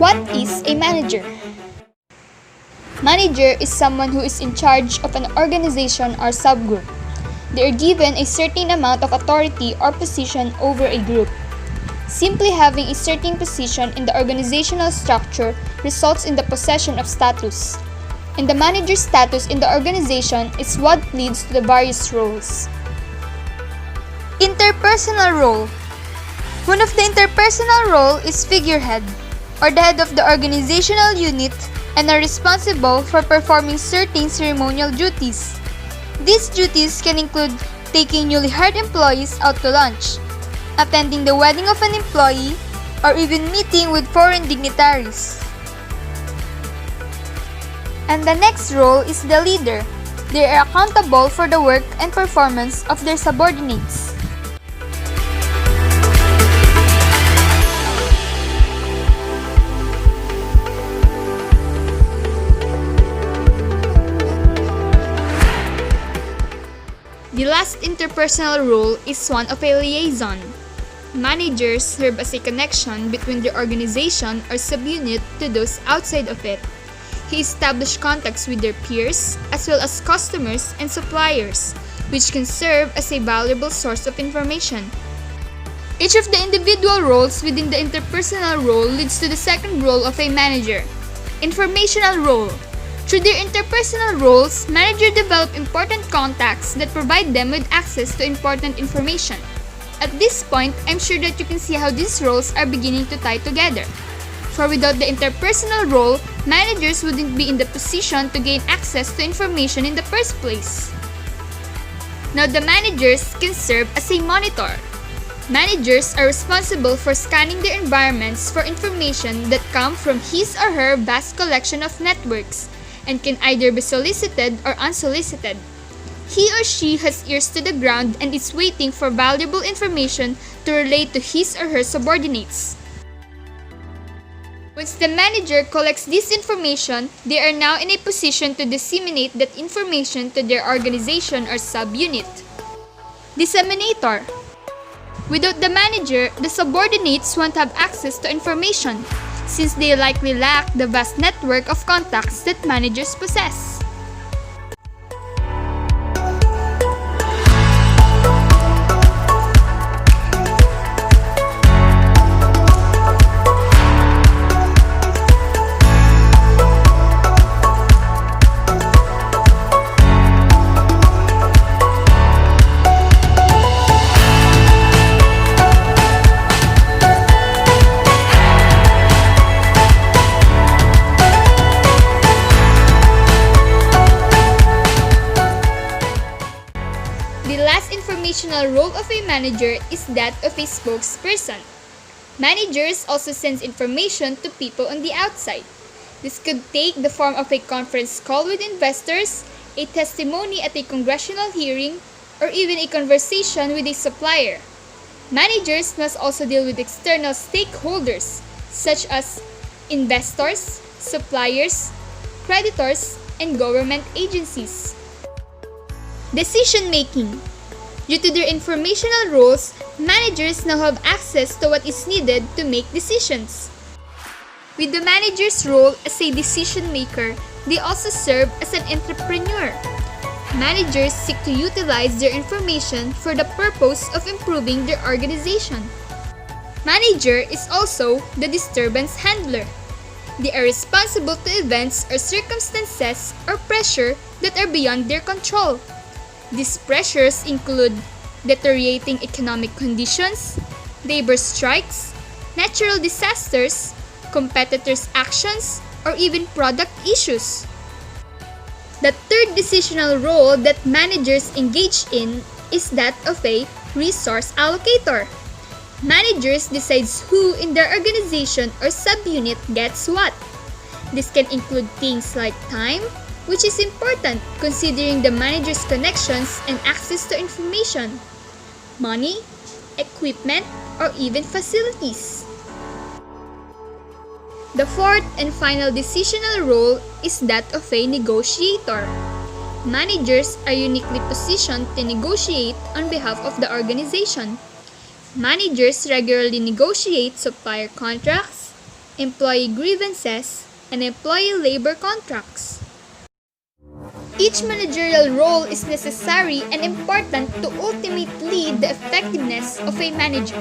What is a manager? Manager is someone who is in charge of an organization or subgroup. They are given a certain amount of authority or position over a group. Simply having a certain position in the organizational structure results in the possession of status. And the manager's status in the organization is what leads to the various roles. Interpersonal role. One of the interpersonal role is figurehead, or the head of the organizational unit, and are responsible for performing certain ceremonial duties. These duties can include taking newly hired employees out to lunch, attending the wedding of an employee, or even meeting with foreign dignitaries. And the next role is the leader. They are accountable for the work and performance of their subordinates. The last interpersonal role is one of a liaison. Managers serve as a connection between the organization or subunit to those outside of it. He establishes contacts with their peers as well as customers and suppliers, which can serve as a valuable source of information. Each of the individual roles within the interpersonal role leads to the second role of a manager. Informational role. Through their interpersonal roles, managers develop important contacts that provide them with access to important information. At this point, I'm sure that you can see how these roles are beginning to tie together. For without the interpersonal role, managers wouldn't be in the position to gain access to information in the first place. Now, the managers can serve as a monitor. Managers are responsible for scanning their environments for information that come from his or her vast collection of networks, and can either be solicited or unsolicited. He or she has ears to the ground and is waiting for valuable information to relate to his or her subordinates. Once the manager collects this information, they are now in a position to disseminate that information to their organization or subunit. Disseminator. Without the manager, the subordinates won't have access to information, since they likely lack the vast network of contacts that managers possess. The role of a manager is that of a spokesperson. Managers also send information to people on the outside. This could take the form of a conference call with investors, a testimony at a congressional hearing, or even a conversation with a supplier. Managers must also deal with external stakeholders, such as investors, suppliers, creditors, and government agencies. Decision-making. Due to their informational roles, managers now have access to what is needed to make decisions. With the manager's role as a decision maker, they also serve as an entrepreneur. Managers seek to utilize their information for the purpose of improving their organization. Manager is also the disturbance handler. They are responsible to events or circumstances or pressure that are beyond their control. These pressures include deteriorating economic conditions, labor strikes, natural disasters, competitors' actions, or even product issues. The third decisional role that managers engage in is that of a resource allocator. Managers decide who in their organization or subunit gets what. This can include things like time, which is important considering the manager's connections and access to information, money, equipment, or even facilities. The fourth and final decisional role is that of a negotiator. Managers are uniquely positioned to negotiate on behalf of the organization. Managers regularly negotiate supplier contracts, employee grievances, and employee labor contracts. Each managerial role is necessary and important to ultimately lead the effectiveness of a manager.